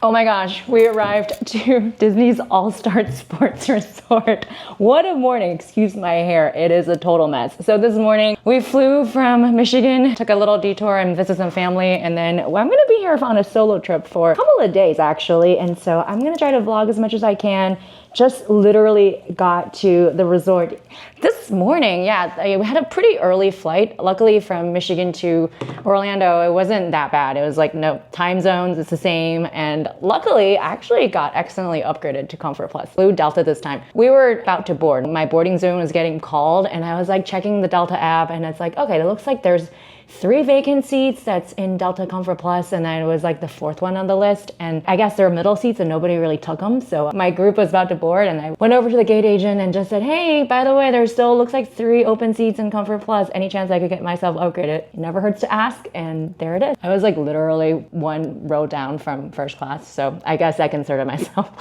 Oh my gosh, we arrived to Disney's All-Star Sports Resort. What a morning, excuse my hair, it is a total mess. So this morning we flew from Michigan, took a little detour and visited some family, and then I'm gonna be here on a solo trip for a couple of days actually, and so I'm gonna try to vlog as much as I can. Just literally got to the resort this morning. Yeah, we had a pretty early flight. Luckily from Michigan to Orlando, it wasn't that bad. It was like no time zones, it's the same. And luckily, I actually got excellently upgraded to Comfort Plus. Flew Delta this time. We were about to board. My boarding zone was getting called and I was like checking the Delta app and it's like, okay, it looks like there's 3 vacant seats that's in Delta Comfort Plus, and then it was like the 4th one on the list, and I guess they're middle seats and nobody really took them. So my group was about to board and I went over to the gate agent and just said, hey, by the way, there's still looks like 3 open seats in Comfort Plus. Any chance I could get myself upgraded? It never hurts to ask, and there it is. I was like literally 1 row down from first class, so I guess I consider myself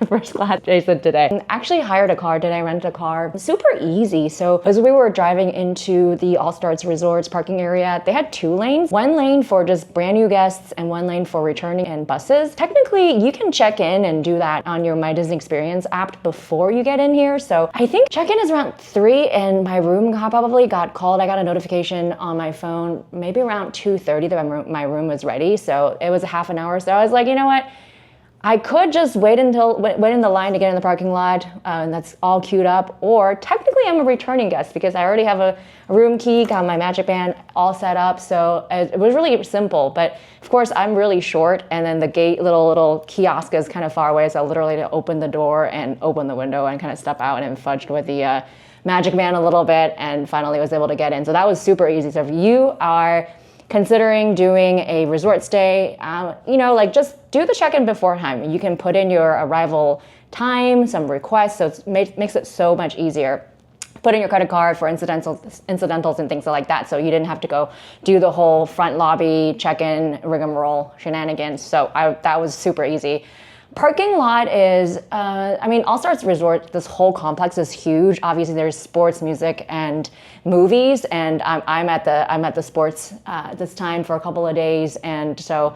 first class Jason today. And actually hired a car today, rented a car. Super easy. So as we were driving into the All Stars Resorts parking area, they had 2 lanes. 1 lane for just brand new guests and 1 lane for returning and buses. Technically, you can check in and do that on your My Disney Experience app before you get in here. So I think check-in is around 3 and my room probably got called. I got a notification on my phone maybe around 2:30 that my room was ready. So it was a half an hour. So I was like, you know what? I could just wait in the line to get in the parking lot, and that's all queued up, or technically I'm a returning guest because I already have a room key, got my Magic Band all set up, so it was really simple. But of course I'm really short, and then the gate, little kiosk is kind of far away, so I literally had to open the door and open the window and kind of step out and fudged with the Magic Band a little bit, and finally was able to get in. So that was super easy. So if you are considering doing a resort stay, like just do the check-in beforehand. You can put in your arrival time, some requests, so it makes it so much easier. Put in your credit card for incidentals and things like that, so you didn't have to go do the whole front lobby check-in rigmarole shenanigans. So that was super easy. Parking lot is, All Stars Resort, this whole complex is huge. Obviously there's sports, music, and movies, and I'm at the sports this time for a couple of days, and so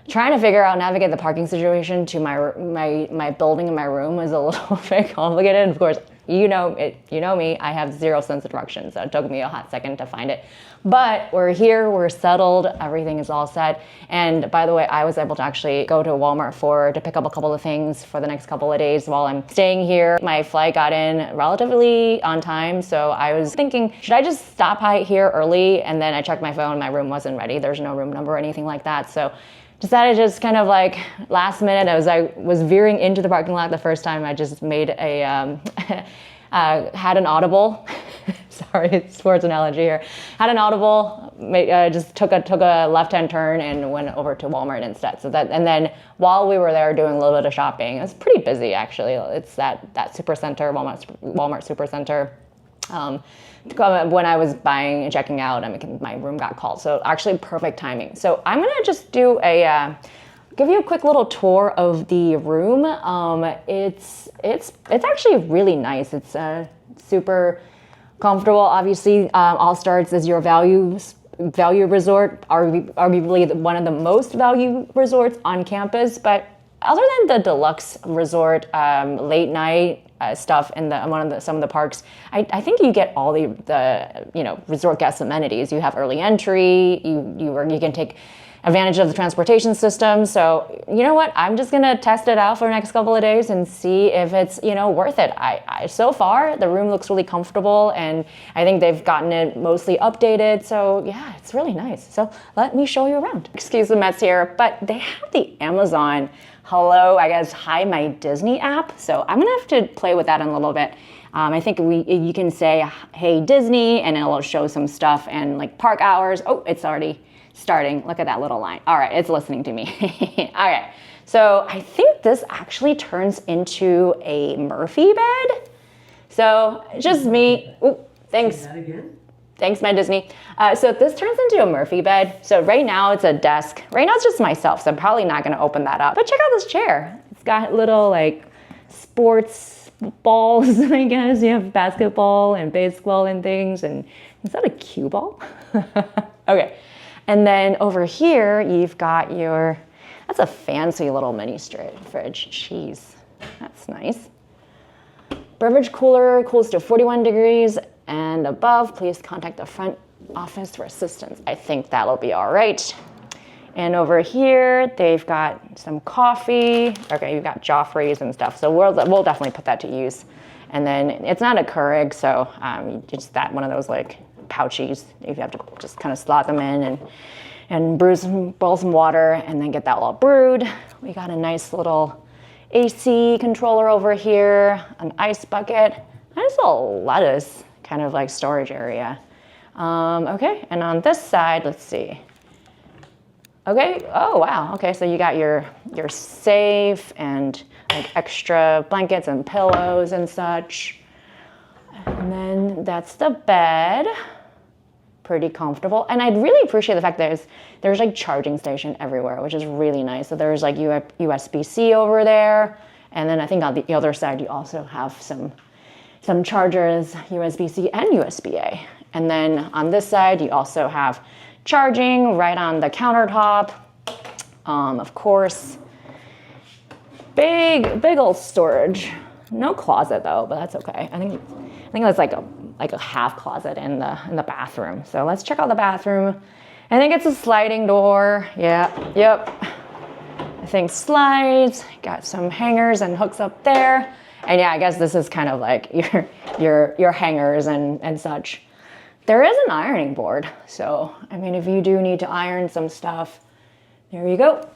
trying to navigate the parking situation to my building and my room is a little bit complicated. And of course, you know me, I have 0 sense of direction, so it took me a hot second to find it. But we're here, we're settled, everything is all set. And by the way, I was able to actually go to Walmart to pick up a couple of things for the next couple of days while I'm staying here. My flight got in relatively on time, so I was thinking, should I just stop here early? And then I checked my phone, my room wasn't ready. There's no room number or anything like that. So decided just kind of like last minute, I was veering into the parking lot the first time. I just made had an audible. Sorry, sports analogy here. Had an audible, just took a left-hand turn and went over to Walmart instead. And then while we were there doing a little bit of shopping, it was pretty busy actually. It's that supercenter, Walmart supercenter. When I was buying and checking out, my room got called. So actually perfect timing. So I'm gonna just do give you a quick little tour of the room. It's actually really nice. It's super comfortable. Obviously, All Stars is your value resort, arguably one of the most value resorts on campus. But other than the deluxe resort, late night stuff in some of the parks, I think you get all the resort guest amenities. You have early entry. You can take advantage of the transportation system. So you know what? I'm just gonna test it out for the next couple of days and see if it's worth it. So far the room looks really comfortable, and I think they've gotten it mostly updated. So yeah, it's really nice. So let me show you around. Excuse the mess here, but they have the Amazon Hi My Disney app. So I'm gonna have to play with that in a little bit. I think you can say, hey Disney, and it'll show some stuff and like park hours. Oh, it's already starting. Look at that little line. All right, it's listening to me. Okay, so I think this actually turns into a Murphy bed. So just me. Ooh, thanks. Say that again? Thanks, My Disney. So this turns into a Murphy bed. So right now it's a desk. Right now it's just myself, so I'm probably not gonna open that up. But check out this chair. It's got little like sports balls, I guess. You have basketball and baseball and things. And is that a cue ball? Okay. And then over here, you've got That's a fancy little mini fridge. Jeez, that's nice. Beverage cooler cools to 41 degrees and above. Please contact the front office for assistance. I think that'll be all right. And over here, they've got some coffee. Okay, you've got Joffrey's and stuff. So we'll definitely put that to use. And then it's not a Keurig, so just that one of those like pouchies. You have to just kind of slot them in and boil some water and then get that all brewed. We got a nice little AC controller over here, an ice bucket, nice little lettuce kind of like storage area. Okay, and on this side, let's see. Okay, oh wow, okay, so you got your safe and like extra blankets and pillows and such. And then that's the bed. Pretty comfortable. And I'd really appreciate the fact that there's like charging station everywhere, which is really nice. So there's like USB-C over there. And then I think on the other side, you also have some chargers, USB-C and USB-A. And then on this side, you also have charging right on the countertop. Of course, big old storage. No closet though, but that's okay. I think that's like a half closet in the bathroom. So let's check out the bathroom. I think it's a sliding door. Yeah, yep. I think slides. Got some hangers and hooks up there. And yeah, I guess this is kind of like your hangers and such. There is an ironing board. So, I mean, if you do need to iron some stuff, there you go.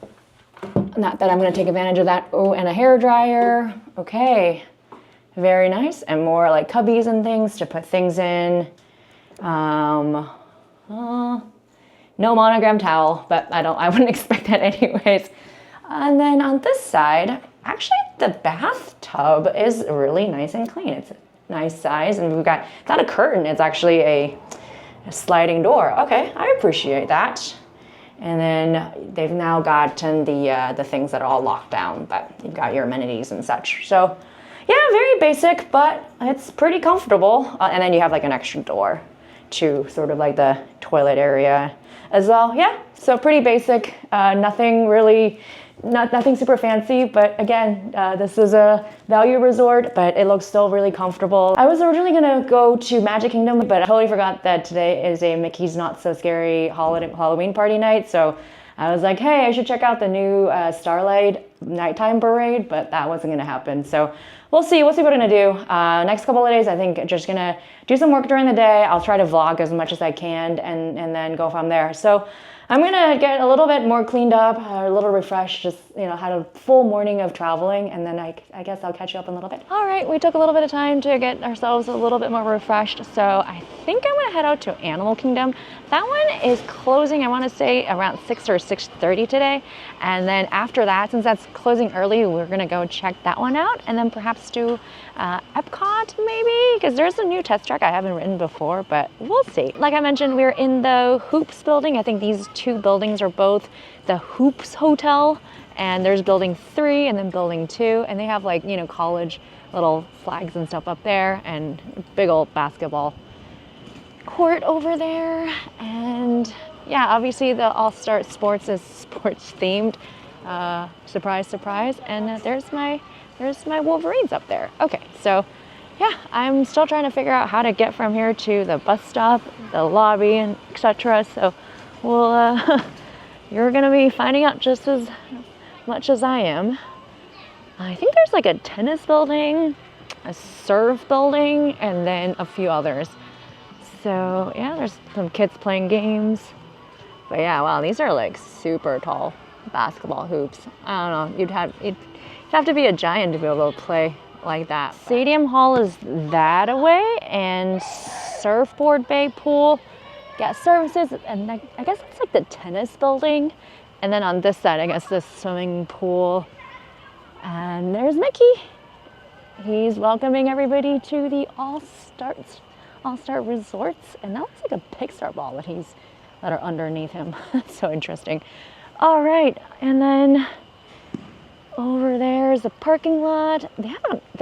Not that I'm gonna take advantage of that. Oh, and a hair dryer. Okay, very nice. And more like cubbies and things to put things in. No monogram towel, but I wouldn't expect that anyways. And then on this side, actually the bathtub is really nice and clean. It's a nice size, and we've got, it's not a curtain, it's actually a sliding door. Okay, I appreciate that. And then they've now gotten the things that are all locked down, but you've got your amenities and such. So yeah, very basic, but it's pretty comfortable. And then you have like an extra door to sort of like the toilet area as well. Yeah, so pretty basic, nothing super fancy, but again, this is a value resort, but it looks still really comfortable. I was originally gonna go to Magic Kingdom, but I totally forgot that today is a Mickey's Not So Scary Halloween party night, so I was like, hey, I should check out the new Starlight nighttime parade, but that wasn't gonna happen. So we'll see what we're gonna do. Next couple of days, I think just gonna do some work during the day. I'll try to vlog as much as I can and then go from there. So I'm gonna get a little bit more cleaned up, a little refreshed, just, had a full morning of traveling, and then I guess I'll catch you up in a little bit. All right, we took a little bit of time to get ourselves a little bit more refreshed, so I think I'm gonna head out to Animal Kingdom. That one is closing, I wanna say around 6 or 6:30 today, and then after that, since that's closing early, we're gonna go check that one out, and then perhaps do EPCOT maybe, because there's a new test track I haven't ridden before, but we'll see. Like I mentioned, we're in the Hoops building. I think these two buildings are both the Hoops Hotel, and there's building 3 and then building 2, and they have like, college little flags and stuff up there, and big old basketball court over there. And yeah, obviously the All-Star Sports is sports themed. Surprise, surprise. And there's my Wolverines up there. Okay, so yeah, I'm still trying to figure out how to get from here to the bus stop, the lobby, and etc. So we'll, you're gonna be finding out just as much as I am. I think there's like a tennis building, a surf building, and then a few others. So yeah, there's some kids playing games. But yeah, wow, these are like super tall basketball hoops. I don't know, you'd have to be a giant to be able to play like that. Stadium Hall is that away, and surfboard bay pool, guest services, and I guess it's like the tennis building. And then on this side, I guess the swimming pool. And there's Mickey. He's welcoming everybody to the All-Star Resorts. And that looks like a Pixar ball that are underneath him. That's so interesting. All right, and then over there Here's the parking lot. They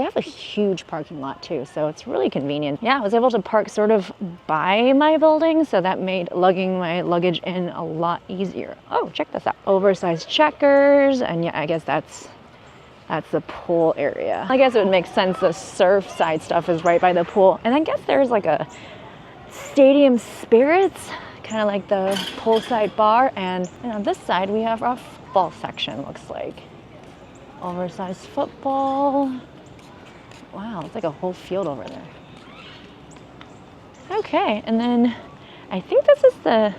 have a huge parking lot too, so it's really convenient. Yeah, I was able to park sort of by my building, so that made lugging my luggage in a lot easier. Oh, check this out. Oversized checkers, and yeah, I guess that's the pool area. I guess it would make sense the surf side stuff is right by the pool. And I guess there's like a Stadium Spirits, kind of like the poolside bar. And on this side, we have our football section, looks like. Oversized football. Wow, it's like a whole field over there. Okay, and then I think this is the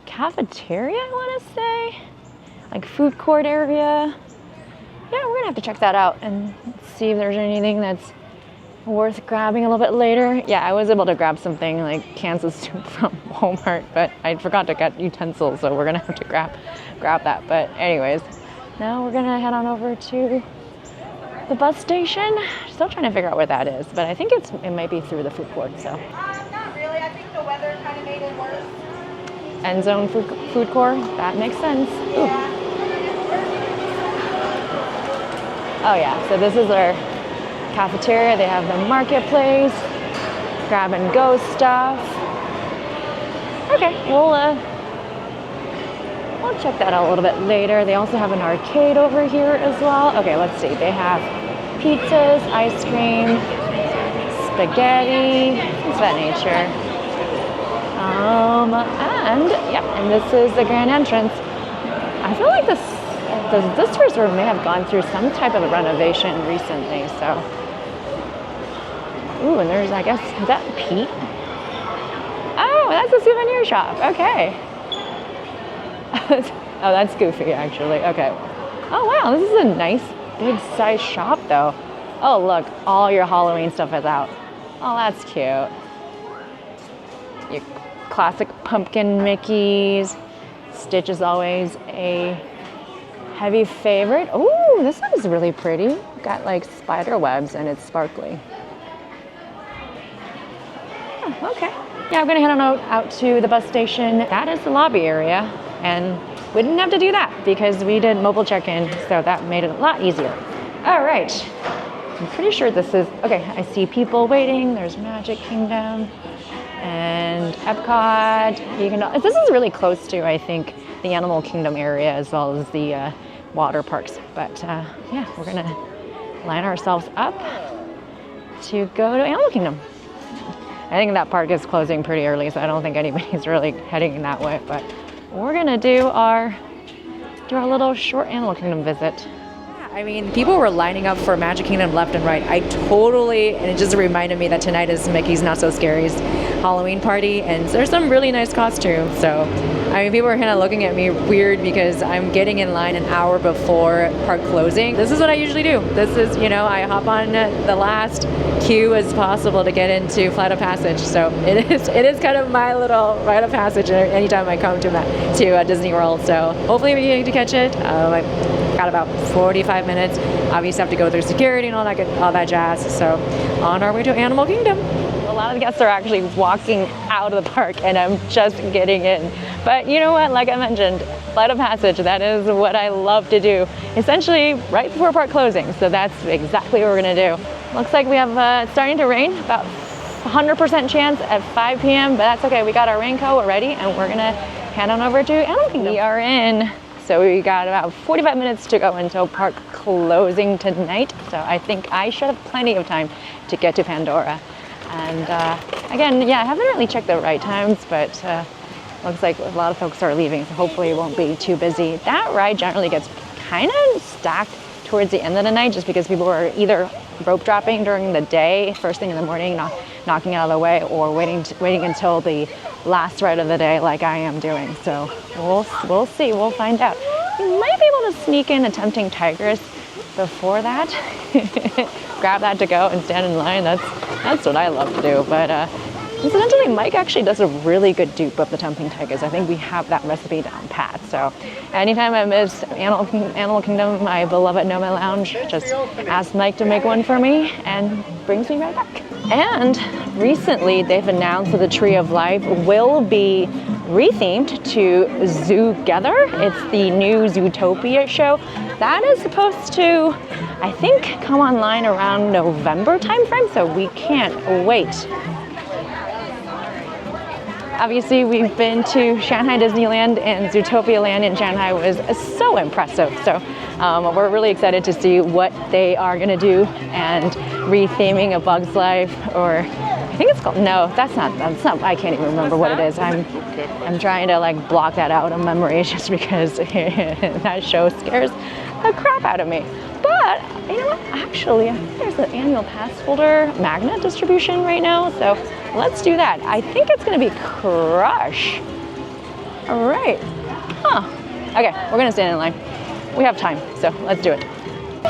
cafeteria, I want to say. Like food court area. Yeah, we're gonna have to check that out and see if there's anything that's worth grabbing a little bit later. Yeah, I was able to grab something like cans of soup from Walmart, but I forgot to get utensils, so we're gonna have to grab that. But anyways, now we're gonna head on over to the bus station. Still trying to figure out where that is, but I think it might be through the food court. So. Not really. I think the weather kind of made it worse. End zone food court. That makes sense. Ooh. Yeah. Oh yeah, so this is their cafeteria. They have the marketplace, grab and go stuff. Okay, we'll check that out a little bit later. They also have an arcade over here as well. Okay, let's see. They have pizzas, ice cream, spaghetti, things of that nature. And this is the grand entrance. I feel like this resort may have gone through some type of a renovation recently, so. Ooh, and there's, I guess, is that Pete? Oh, that's a souvenir shop, okay. Oh, that's Goofy, actually, okay. Oh, wow, this is a nice, big size shop, though. Oh, look, all your Halloween stuff is out. Oh, that's cute. Your classic pumpkin Mickeys. Stitch is always a heavy favorite. Ooh, this one is really pretty. Got like spider webs and it's sparkly. Oh, okay. Yeah, I'm gonna head on out to the bus station. That is the lobby area, and we didn't have to do that because we did mobile check-in, so that made it a lot easier. All right, I'm pretty sure this is, okay, I see people waiting. There's Magic Kingdom and EPCOT. This is really close to, I think, the Animal Kingdom area as well as the water parks. But yeah, we're gonna line ourselves up to go to Animal Kingdom. I think that park is closing pretty early, so I don't think anybody's really heading that way. But we're gonna do our little short Animal Kingdom visit. I mean, people were lining up for Magic Kingdom left and right. And it just reminded me that tonight is Mickey's Not So Scary's Halloween party, and there's some really nice costumes. So, I mean, people were kind of looking at me weird because I'm getting in line an hour before park closing. This is what I usually do. This is, I hop on the last queue as possible to get into Flight of Passage. So it is kind of my little rite of passage anytime I come to Disney World. So hopefully we get to catch it. I got about 45 minutes. Obviously have to go through security and all that jazz. So on our way to Animal Kingdom. A lot of the guests are actually walking out of the park and I'm just getting in. But you know what, like I mentioned, Flight of Passage, that is what I love to do. Essentially right before park closing. So that's exactly what we're gonna do. Looks like we have it's starting to rain, about 100% chance at 5 p.m. But that's okay, we got our raincoat ready and we're gonna head on over to Animal Kingdom. We are in. So we got about 45 minutes to go until park closing tonight. So I think I should have plenty of time to get to Pandora. And again, yeah, I haven't really checked the ride times, but looks like a lot of folks are leaving, so hopefully it won't be too busy. That ride generally gets kind of stacked towards the end of the night just because people are either rope dropping during the day, first thing in the morning, knocking out of the way, or waiting until the last ride of the day like I am doing. So we'll see, we'll find out. You might be able to sneak in a tempting Tigress before that. Grab that to go and stand in line. That's what I love to do. But incidentally, Mike actually does a really good dupe of the tempting Tigress. I think we have that recipe down pat. So anytime I miss Animal Kingdom, my beloved Noma Lounge, just ask Mike to make one for me and brings me right back. And recently they've announced that the Tree of Life will be rethemed to Zoogether. It's the new Zootopia show. that is supposed to, I think, come online around November timeframe, so we can't wait. Obviously, we've been to Shanghai Disneyland, and Zootopia Land in Shanghai was so impressive. So we're really excited to see what they are going to do and retheming A Bug's Life, or I think it's called, no, that's not, I can't even remember what it is. I'm trying to like block that out of memory just because that show scares the crap out of me. But you know what, actually, I think there's an annual pass holder magnet distribution right now, so let's do that. I think it's gonna be Crush. All right, huh. Okay, we're gonna stand in line. We have time, so let's do it. I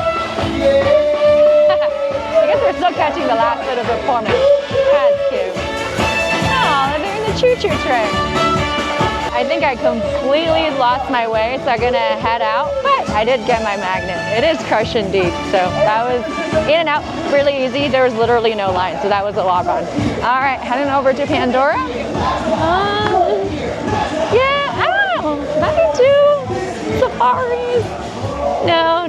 guess we're still catching the last bit of performance. That's cute. Oh, they're doing the choo-choo train. I think I completely lost my way, so I'm gonna head out, but I did get my magnet. It is Crush indeed, so that was in and out, really easy. There was literally no line, so that was a lot of fun. All right, heading over to Pandora. Nothing to safaris. No.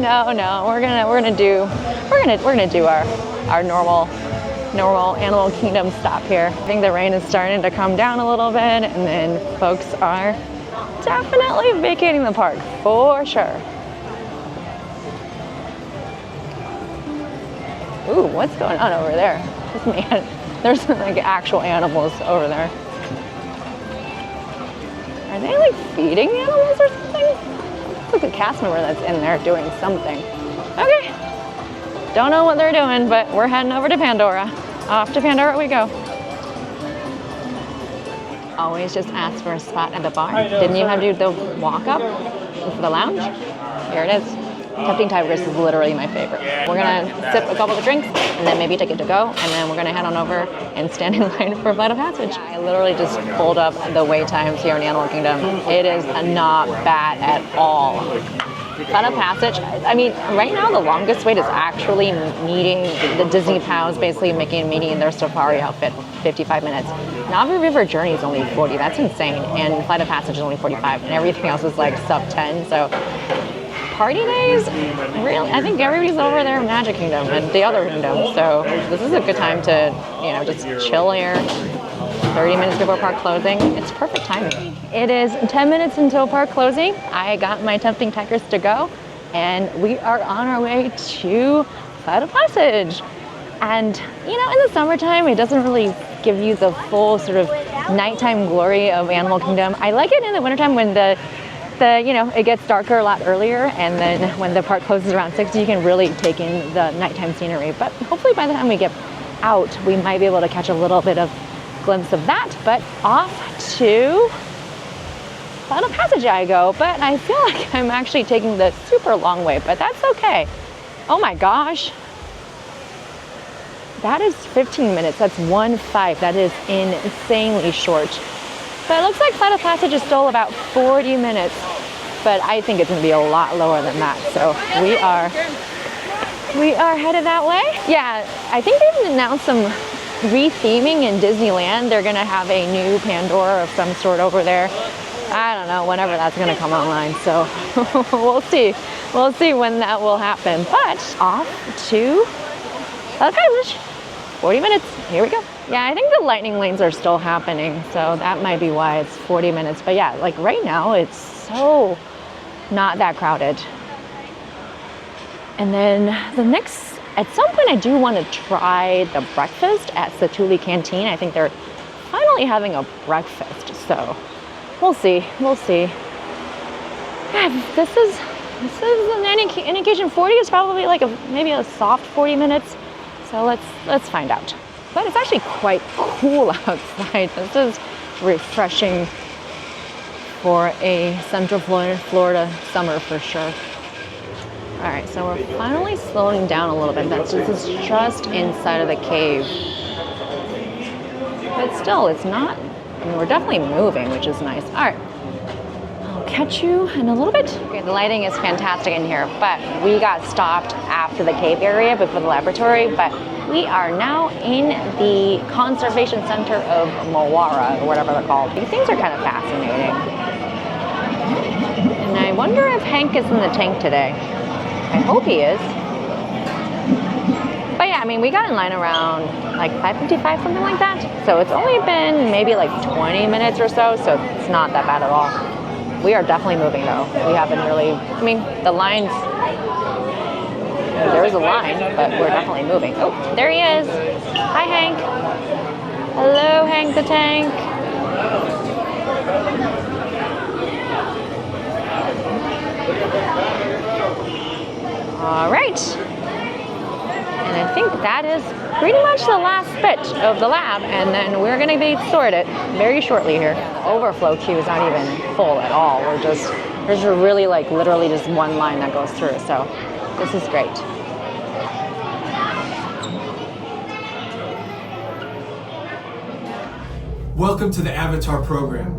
We're gonna do our normal Animal Kingdom stop here. I think the rain is starting to come down a little bit, and then folks are definitely vacating the park for sure. Ooh, what's going on over there? Man, there's like actual animals over there. Are they like feeding animals or something? Looks like a cast member that's in there doing something. Okay. Don't know what they're doing, but we're heading over to Pandora. Off to Pandora we go. Always just ask for a spot at the bar. Didn't you have to do the walk up for the lounge? Here it is. Tempting Tigress is literally my favorite. We're gonna sip a couple of drinks and then maybe take it to go, and then we're gonna head on over and stand in line for Flight of Passage. I literally just pulled up the wait times here in Animal Kingdom. It is not bad at all. Flight of Passage, I mean, right now the longest wait is actually meeting the Disney Pals, basically meeting their safari outfit, 55 minutes. Navi River Journey is only 40, that's insane, and Flight of Passage is only 45, and everything else is like sub 10, so party days, really, I think everybody's over there in Magic Kingdom and the other kingdoms, so this is a good time to, you know, just chill here. 30 minutes before park closing. It's perfect timing. It is 10 minutes until park closing. I got my Tempting Tigress to go, and we are on our way to Flight of Passage. And you know, in the summertime, it doesn't really give you the full sort of nighttime glory of Animal Kingdom. I like it in the wintertime when the you know, it gets darker a lot earlier, and then when the park closes around 6, you can really take in the nighttime scenery. But hopefully by the time we get out, we might be able to catch a little bit of glimpse of that. But off to Flight of Passage I go, but I feel like I'm actually taking the super long way, but that's okay. Oh my gosh. That is 15 minutes, that's 1:05. That is insanely short. But it looks like Flight of Passage is still about 40 minutes, but I think it's gonna be a lot lower than that. So we are headed that way. Yeah, I think they've announced some retheming in Disneyland. They're gonna have a new Pandora of some sort over there. I don't know, whenever that's gonna come online. So we'll see. We'll see when that will happen. But off to Flight of Passage. 40 minutes, here we go. Yeah, I think the lightning lanes are still happening, so that might be why it's 40 minutes. But yeah, like right now, it's so not that crowded. And then the next, at some point I do want to try the breakfast at Satuli Canteen. I think they're finally having a breakfast, so we'll see, we'll see. Yeah, this is an indication 40 is probably like maybe a soft 40 minutes. So let's find out. But it's actually quite cool outside. This is refreshing for a Central Florida summer for sure. All right, so we're finally slowing down a little bit. This is just inside of the cave. But still, it's not, I mean, we're definitely moving, which is nice. All right, I'll catch you in a little bit. Okay, the lighting is fantastic in here, but we got stopped after the cave area before the laboratory, but we are now in the Conservation Center of Moara, or whatever they're called. These things are kind of fascinating. And I wonder if Hank is in the tank today. I hope he is. But yeah, I mean, we got in line around like 5:55, something like that. So it's only been maybe like 20 minutes or so it's not that bad at all. We are definitely moving though. We haven't really, I mean, the lines, there is a line, but we're definitely moving. Oh, there he is. Hi, Hank. Hello, Hank the Tank. All right. And I think that is pretty much the last bit of the lab, and then we're gonna be sorted very shortly here. The overflow queue is not even full at all. There's really like literally just one line that goes through, so this is great. Welcome to the Avatar program.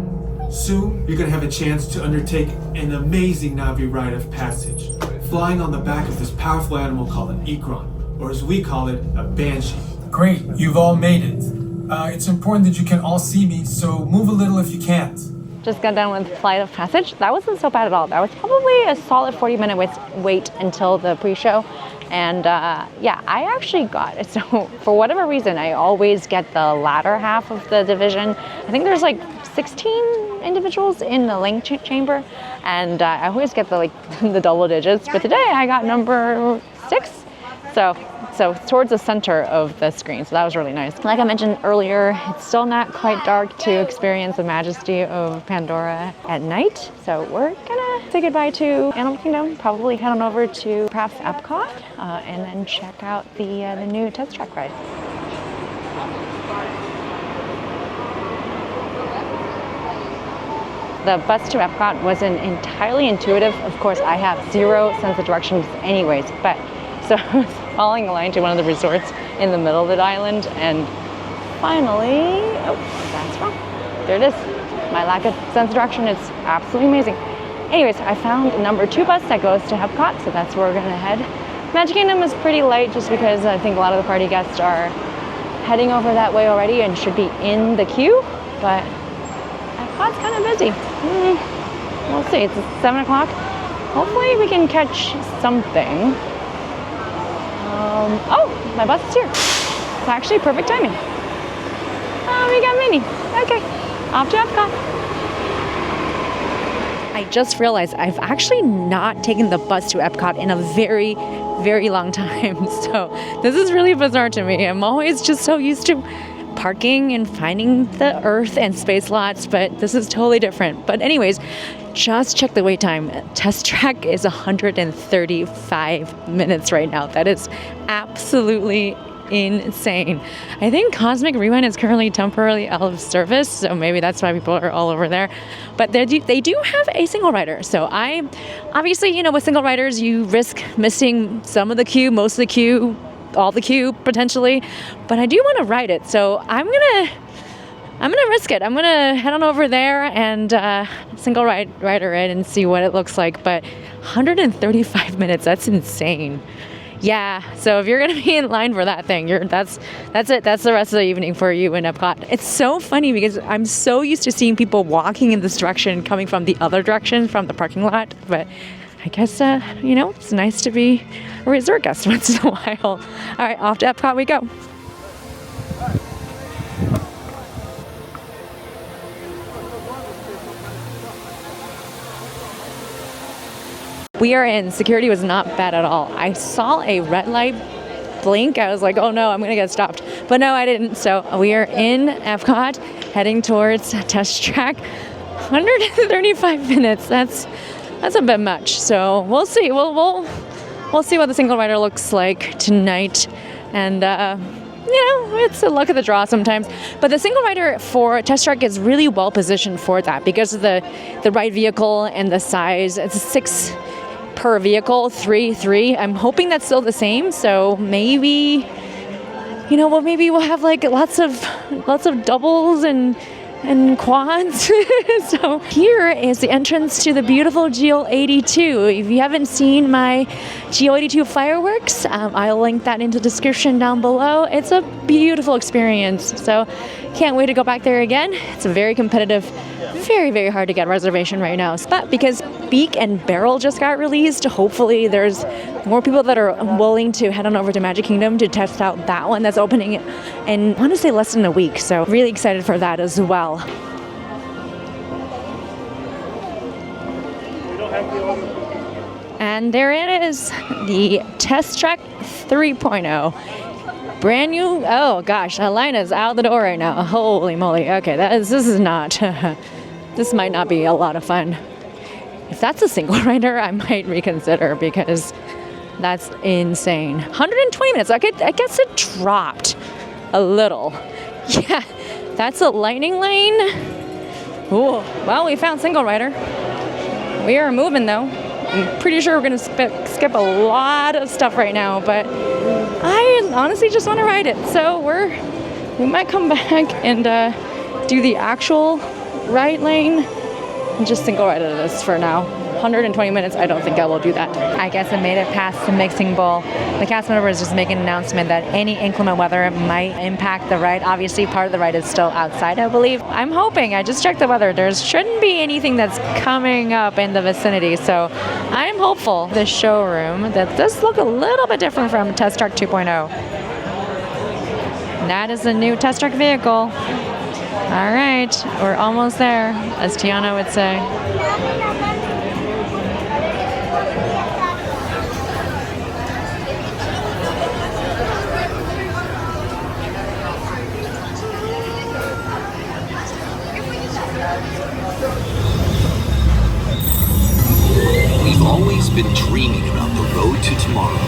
Soon, you're gonna have a chance to undertake an amazing Navi rite of passage, flying on the back of this powerful animal called an EPCOT, or as we call it, a banshee. Great, you've all made it. It's important that you can all see me, so move a little if you can't. Just got done with flight of passage. That wasn't so bad at all. That was probably a solid 40-minute wait until the pre-show. And yeah, I actually got it. So for whatever reason, I always get the latter half of the division. I think there's like 16 individuals in the link chamber, and I always get the double digits. But today I got number 6. So towards the center of the screen, so that was really nice. Like I mentioned earlier, it's still not quite dark to experience the majesty of Pandora at night. So we're gonna say goodbye to Animal Kingdom, probably head on over to perhaps EPCOT, and then check out the new test track ride. The bus to Epcot wasn't entirely intuitive. Of course, I have zero sense of directions anyways, but so I was following a line to one of the resorts in the middle of the island, and finally, oh, that's wrong. There it is. My lack of sense of direction is absolutely amazing. Anyways, I found number 2 bus that goes to Epcot, so that's where we're gonna head. Magic Kingdom is pretty light just because I think a lot of the party guests are heading over that way already and should be in the queue, but Epcot's kind of busy. We'll see, it's 7 o'clock. Hopefully we can catch something. Oh, my bus is here. It's actually perfect timing. Oh, we got Minnie. Okay, off to Epcot. I just realized I've actually not taken the bus to Epcot in a very, very long time. So this is really bizarre to me. I'm always just so used to parking and finding the Earth and space lots, but this is totally different. But anyways, just check the wait time. Test track is 135 minutes right now. That is absolutely insane. I think Cosmic Rewind is currently temporarily out of service, so maybe that's why people are all over there. But they do have a single rider. So I, obviously, you know, with single riders, you risk missing some of the queue, most of the queue, all the queue potentially, but I do want to ride it. So I'm gonna risk it. I'm gonna head on over there and single rider it and see what it looks like. But 135 minutes, that's insane. Yeah, so if you're gonna be in line for that thing, that's it. That's the rest of the evening for you in Epcot. It's so funny because I'm so used to seeing people walking in this direction, coming from the other direction, from the parking lot. But I guess, you know, it's nice to be a resort guest once in a while. All right, off to Epcot we go. We are in. Security was not bad at all. I saw a red light blink. I was like, oh no, I'm gonna get stopped. But no, I didn't. So we are in Epcot, heading towards test track. 135 minutes. That's a bit much. So we'll see. We'll see what the single rider looks like tonight. And you know, it's a luck of the draw sometimes. But the single rider for test track is really well positioned for that because of the ride vehicle and the size. It's a 6 per vehicle, 3. I'm hoping that's still the same. So maybe, you know, well, maybe we'll have like lots of doubles and quads. So here is the entrance to the beautiful GL82. If you haven't seen my GL82 fireworks, I'll link that in the description down below. It's a beautiful experience. So Can't wait to go back there again. It's a very competitive, very, very hard to get reservation right now. But because Beak and Barrel just got released, hopefully there's more people that are willing to head on over to Magic Kingdom to test out that one that's opening in, I want to say, less than a week. So really excited for that as well. And there it is, the Test Track 3.0. Brand new. Oh gosh, Alina's out the door right now. Holy moly. Okay, this is not, this might not be a lot of fun. If that's a single rider, I might reconsider because that's insane. 120 minutes. I guess it dropped a little. Yeah, that's a lightning lane. Ooh, well, we found single rider. We are moving though. I'm pretty sure we're gonna skip a lot of stuff right now, but I honestly just want to ride it. So we might come back and do the actual right lane and just single ride of this for now. 120 minutes, I don't think I will do that. I guess I made it past the mixing bowl. The cast member is just making an announcement that any inclement weather might impact the ride. Obviously, part of the ride is still outside, I believe. I'm hoping, I just checked the weather, there shouldn't be anything that's coming up in the vicinity, so I'm hopeful. This showroom that does look a little bit different from Test Track 2.0. That is a new Test Track vehicle. All right, we're almost there, as Tiana would say. We've always been dreaming about the road to tomorrow.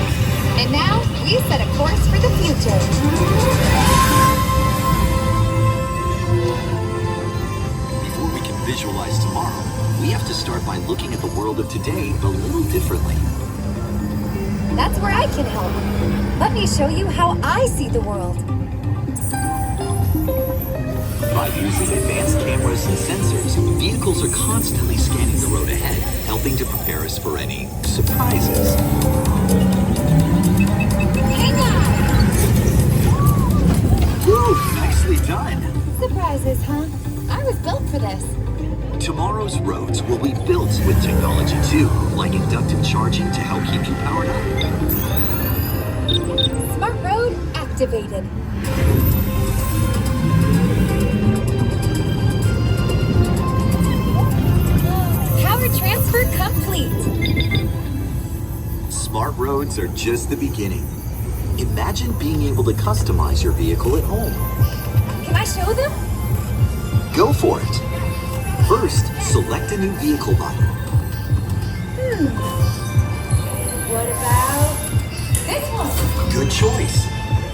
And now we set a course for the future. Before we can visualize tomorrow, we have to start by looking at the world of today a little differently. That's where I can help. Let me show you how I see the world. By using advanced cameras and sensors, vehicles are constantly scanning the road ahead, helping to prepare us for any surprises. Hang on! Woo! Nicely done! Surprises, huh? I was built for this. Tomorrow's roads will be built with technology too, like inductive charging to help keep you powered up. Smart road activated. Power transfer complete. Smart roads are just the beginning. Imagine being able to customize your vehicle at home. Can I show them? Go for it. First, select a new vehicle model. What about this one? Good choice.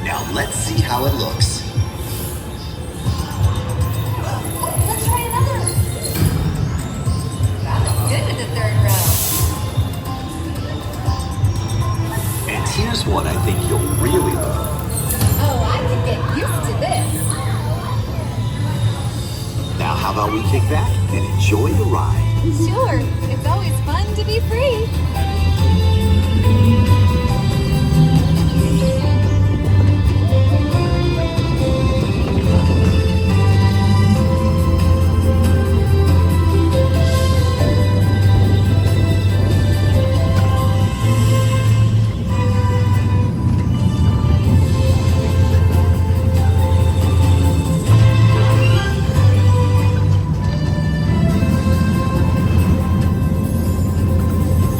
Now let's see how it looks. Let's try another. That looks good in the third row. And here's what I think you'll really love. Oh, I can get used to this. Now how about we kick back and enjoy the ride? Sure, it's always fun to be free.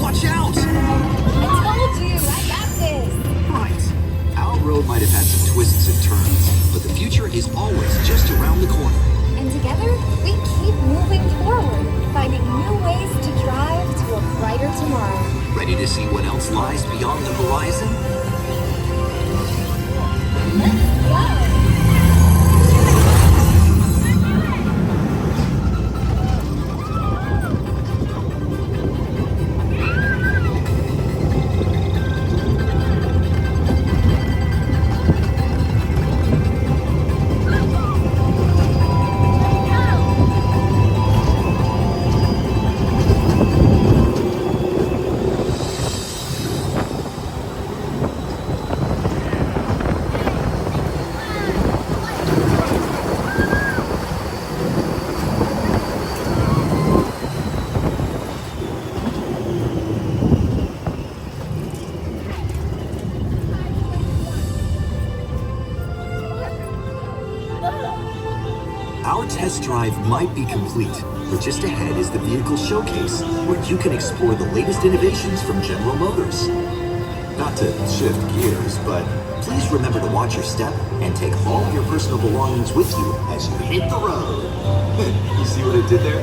Watch out! I told you, I got this. Right. Our road might have had some twists and turns, but the future is always just around the corner. And together, we keep moving forward, finding new ways to drive to a brighter tomorrow. Ready to see what else lies beyond the horizon? Let's go. test drive might be complete, but just ahead is the vehicle showcase, where you can explore the latest innovations from General Motors. Not to shift gears, but please remember to watch your step and take all your personal belongings with you as you hit the road. You see what I did there?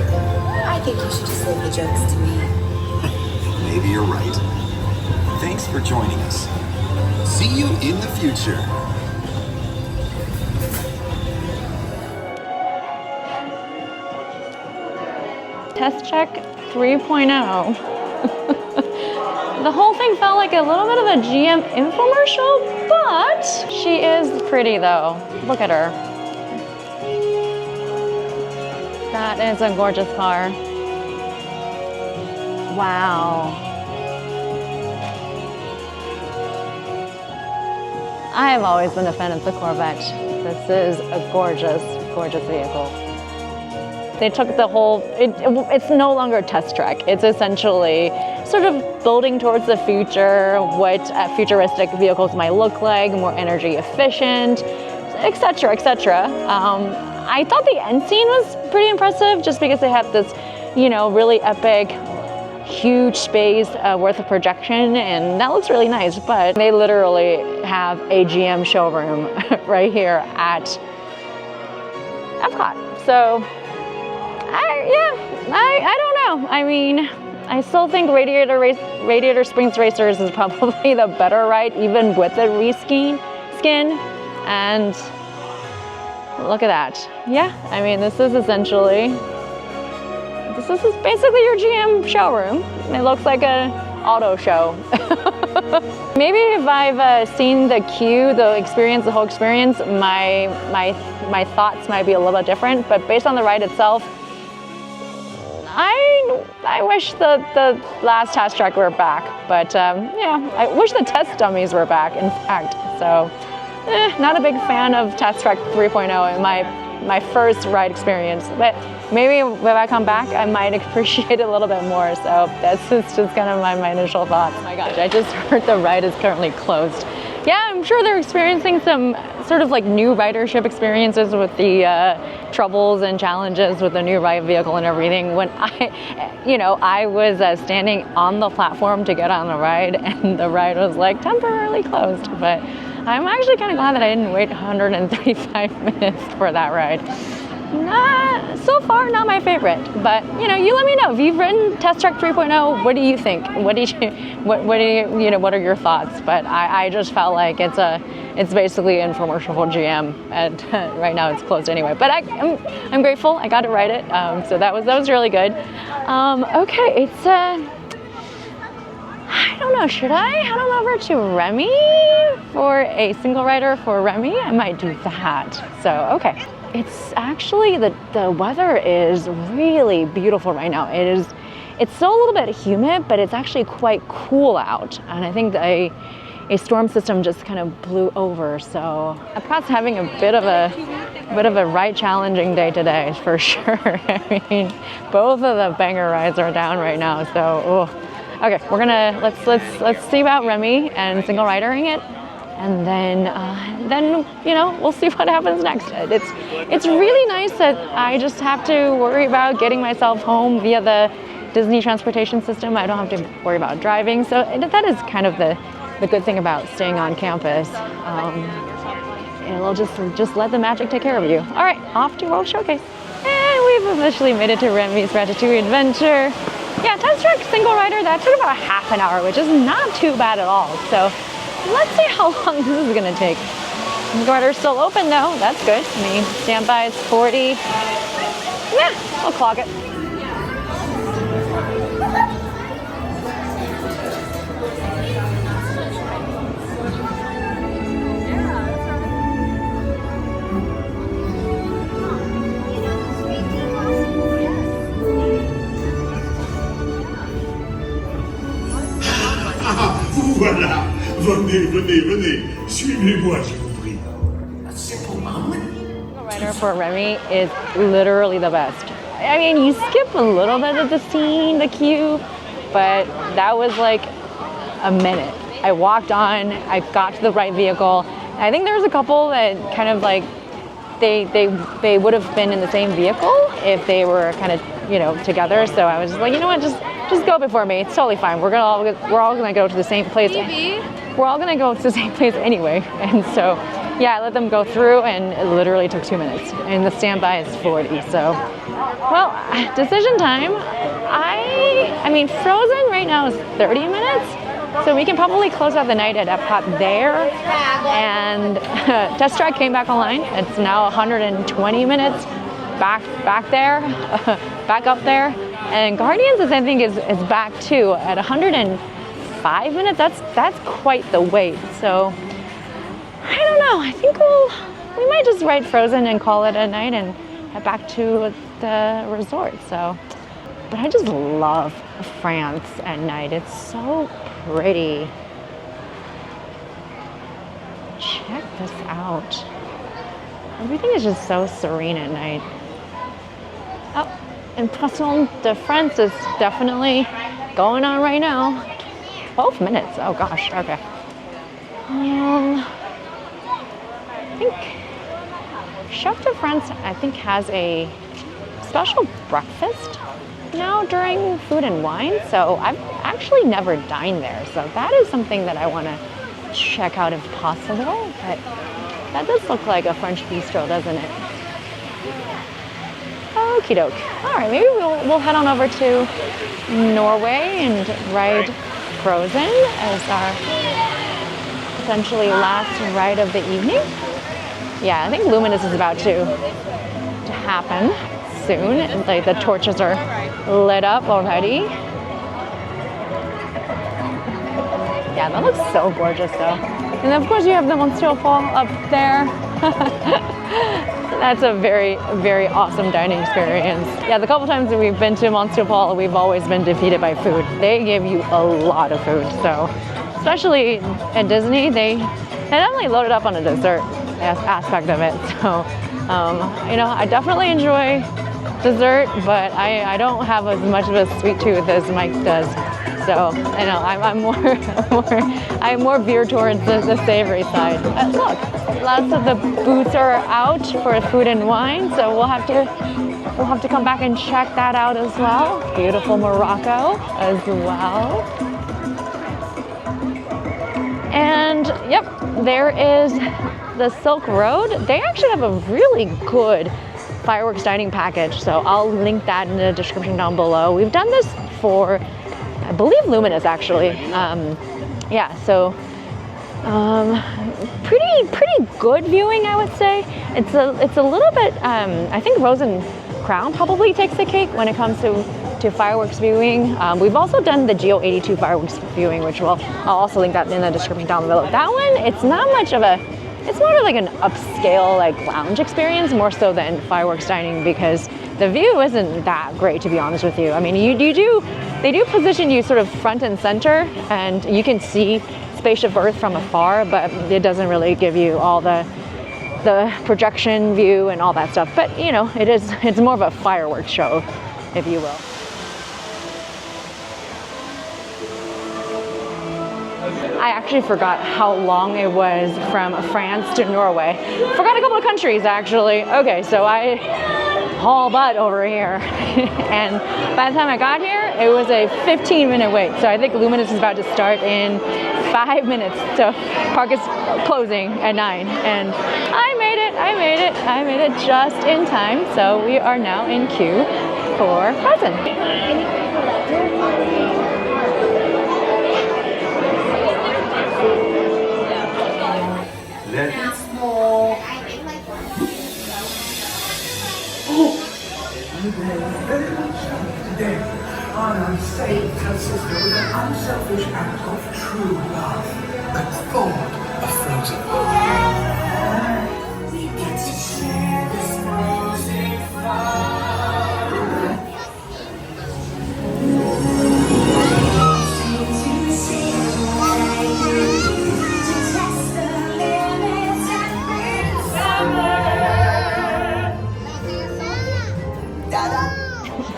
I think you should just leave the jokes to me. Maybe you're right. Thanks for joining us. See you in the future. Test check 3.0. The whole thing felt like a little bit of a GM infomercial, but she is pretty though. Look at her. That is a gorgeous car. Wow. I have always been a fan of the Corvette. This is a gorgeous, gorgeous vehicle. They took the whole, it's no longer a test track. It's essentially sort of building towards the future, what futuristic vehicles might look like, more energy efficient, etc., etc. I thought the end scene was pretty impressive just because they have this, you know, really epic, huge space worth of projection, and that looks really nice. But they literally have a GM showroom right here at EPCOT. So, I don't know. I mean, I still think Radiator Springs Racers is probably the better ride, even with the reskin skin. And look at that. Yeah, I mean, this is basically your GM showroom. It looks like an auto show. Maybe if I've seen the queue, the whole experience, my thoughts might be a little bit different. But based on the ride itself, I wish the last test track were back. But yeah, I wish the test dummies were back, in fact. So, not a big fan of Test Track 3.0 in my first ride experience. But maybe when I come back, I might appreciate it a little bit more. So that's just kind of my initial thoughts. Oh my gosh, I just heard the ride is currently closed. Yeah, I'm sure they're experiencing some sort of like new ridership experiences with the troubles and challenges with the new ride vehicle and everything. When I was standing on the platform to get on the ride, and the ride was like temporarily closed. But I'm actually kind of glad that I didn't wait 135 minutes for that ride. So far, not my favorite, but you let me know if you've ridden Test Track 3.0. What do you think? What are your thoughts? But I just felt like it's basically an infomercial for GM, and right now it's closed anyway. But I'm grateful I got to ride it, so that was really good. Okay, it's I don't know. Should I head on over to Remy for a single rider for Remy? I might do that. So okay. It's actually, the weather is really beautiful right now. It's still a little bit humid, but it's actually quite cool out. And I think a storm system just kind of blew over. So EPCOT's having a bit of a ride challenging day today for sure. I mean, both of the banger rides are down right now. So, okay, we're gonna let's see about Remy and single ridering it. And then we'll see what happens next. It's really nice that I just have to worry about getting myself home via the Disney transportation system. I don't have to worry about driving. So that is kind of the good thing about staying on campus. It'll just let the magic take care of you. All right, off to World Showcase. And we've officially made it to Remy's Ratatouille adventure. Yeah, test track single rider, that took about half an hour, which is not too bad at all. So let's see how long this is gonna take. The rider's still open though, that's good. I mean, standby is 40. Yeah, I'll clock it. Voilà, venez, suivez-moi, je vous prie. A simple moment. The rider for Remy is literally the best. I mean, you skip a little bit of the scene, the queue, but that was like a minute. I walked on, I got to the right vehicle. I think there was a couple that kind of like they would have been in the same vehicle if they were kind of, you know, together. So I was just like, you know what, just go before me. It's totally fine. We're all gonna go to the same place. We're all gonna go to the same place anyway. And so, yeah, I let them go through, and it literally took 2 minutes, and the standby is 40. So, well, decision time. I mean, Frozen right now is 30 minutes. So we can probably close out the night at EPCOT there. And Test Track came back online. It's now 120 minutes back there, back up there. And Guardians, I think, is back too at 105 minutes. That's quite the wait. So I don't know. I think we might just ride Frozen and call it a night and head back to the resort. So, but I just love France at night. It's so pretty. Check this out. Everything is just so serene at night. Oh, Impression de France is definitely going on right now. 12 minutes. Oh gosh. Okay. I think Chef de France, I think, has a special breakfast now during Food and Wine. So I've actually never dined there. So that is something that I want to check out if possible. But that does look like a French bistro, doesn't it? Okie doke. All right, maybe we'll head on over to Norway and ride Frozen as our essentially last ride of the evening. Yeah, I think Luminous is about to happen soon. Like the torches are lit up already. Yeah, that looks so gorgeous though. And of course you have the Monsieur Fall up there. That's a very, very awesome dining experience. Yeah, the couple times that we've been to Monsieur Paul, we've always been defeated by food. They give you a lot of food, so especially at Disney, they definitely loaded up on the dessert aspect of it. So, you know, I definitely enjoy dessert, but I don't have as much of a sweet tooth as Mike does. So, you know, I'm more veered towards the savory side. Look, lots of the booths are out for Food and Wine, so we'll have to come back and check that out as well. Beautiful Morocco as well. And yep, there is the Silk Road. They actually have a really good fireworks dining package, so I'll link that in the description down below. We've done this for, I believe, Luminous actually. Yeah, so pretty good viewing, I would say. It's a little bit. I think Rose and Crown probably takes the cake when it comes to fireworks viewing. We've also done the Geo 82 fireworks viewing, which I'll also link that in the description down below. That one, it's not much of a. It's more of like an upscale like lounge experience, more so than fireworks dining, because the view isn't that great, to be honest with you. I mean, they do position you sort of front and center, and you can see Spaceship Earth from afar, but it doesn't really give you all the projection view and all that stuff. But you know, it's more of a fireworks show, if you will. I actually forgot how long it was from France to Norway. Forgot a couple of countries actually. Okay, so I haul butt over here. And by the time I got here, it was a 15-minute wait. So I think Luminous is about to start in 5 minutes. So park is closing at 9. And I made it just in time. So we are now in queue for Frozen. Today, honor saved her sister with an unselfish act of true love, a thought of Frozen. We get to share this frozen fun. To test the limits and summer.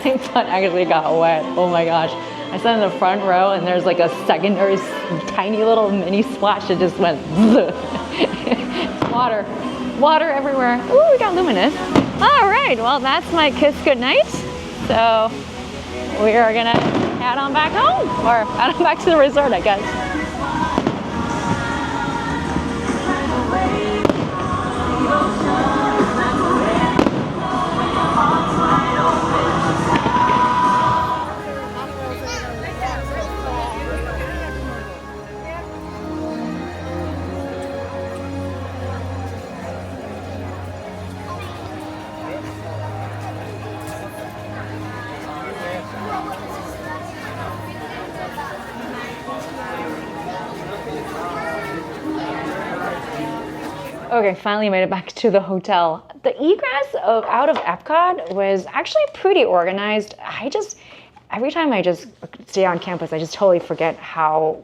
My butt actually got wet. Oh my gosh. I sat in the front row and there's like a secondary tiny little mini splash that just went water everywhere. Ooh, we got luminous. All right, well, that's my kiss goodnight. So we are gonna head on back home, or head on back to the resort, I guess. Okay, finally made it back to the hotel. The egress out of EPCOT was actually pretty organized. Every time I just stay on campus, I just totally forget how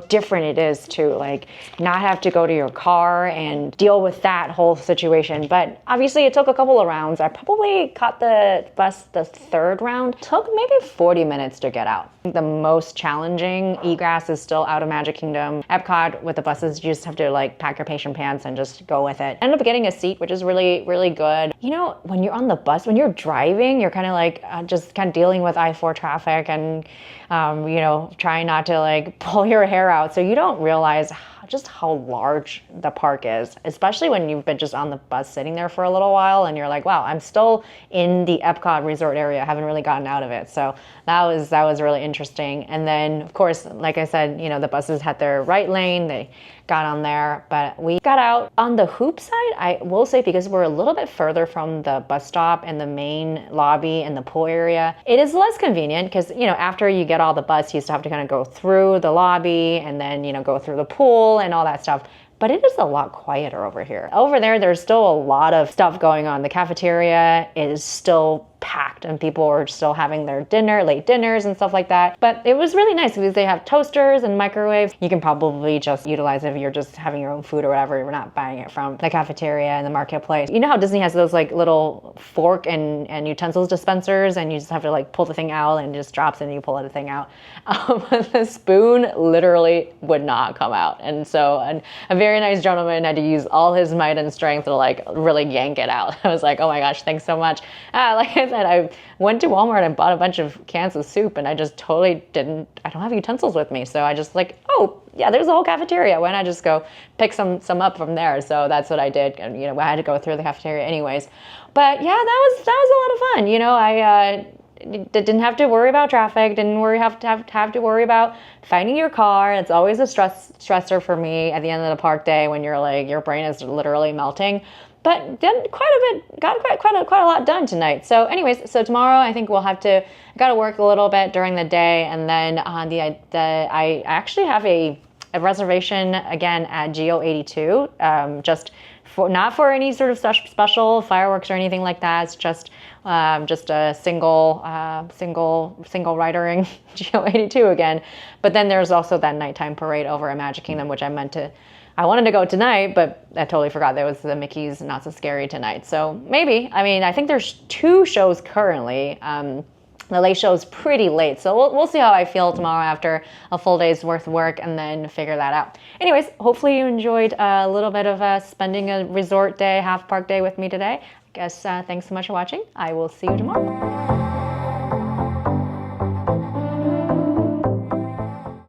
different it is to like not have to go to your car and deal with that whole situation. But obviously it took a couple of rounds. I probably caught the bus the third round. It took maybe 40 minutes to get out. The most challenging egress is still out of Magic Kingdom. EPCOT with the buses, you just have to like pack your patient pants and just go with it. Ended up getting a seat, which is really, really good. You know, when you're on the bus, when you're driving, you're kind of like just kind of dealing with I-4 traffic and, you know, trying not to like pull your hair out. So you don't realize just how large the park is, especially when you've been just on the bus sitting there for a little while and you're like, wow, I'm still in the EPCOT resort area. I haven't really gotten out of it. So that was really interesting. And then of course, like I said, you know, the buses had their right lane, they got on there, but we got out on the hoop side. I will say, because we're a little bit further from the bus stop and the main lobby and the pool area, it is less convenient because, you know, after you get all the bus, you still have to kind of go through the lobby and then, you know, go through the pool and all that stuff. But it is a lot quieter over here. Over there, there's still a lot of stuff going on. The cafeteria is still packed and people are still having their late dinners and stuff like that. But it was really nice because they have toasters and microwaves. You can probably just utilize it if you're just having your own food or whatever. You're not buying it from the cafeteria and the marketplace. You know how Disney has those like little fork and utensils dispensers and you just have to like pull the thing out and it just drops and you pull the thing out. The spoon literally would not come out. And so a very nice gentleman had to use all his might and strength to like really yank it out. I was like, oh my gosh, thanks so much. Like I said, I went to Walmart and bought a bunch of cans of soup and I just totally I don't have utensils with me. So I just like, oh yeah, there's a whole cafeteria. Why not just go pick some up from there? So that's what I did. And, you know, I had to go through the cafeteria anyways. But yeah, that was a lot of fun. You know, I didn't have to worry about traffic, didn't have to worry about finding your car. It's always a stressor for me at the end of the park day when you're like, your brain is literally melting. But then got quite a lot done tonight. So anyways, so tomorrow I think I got to work a little bit during the day, and then I actually have a reservation again at Geo 82, not for any sort of special fireworks or anything like that. It's just a single ridering Geo 82 again. But then there's also that nighttime parade over at Magic Kingdom, which I wanted to go tonight, but I totally forgot there was the Mickey's Not So Scary tonight. So maybe, I mean, I think there's 2 shows currently. The late show is pretty late, so we'll see how I feel tomorrow after a full day's worth of work and then figure that out. Anyways, hopefully you enjoyed a little bit of spending a resort day, half park day with me today. I guess thanks so much for watching. I will see you tomorrow.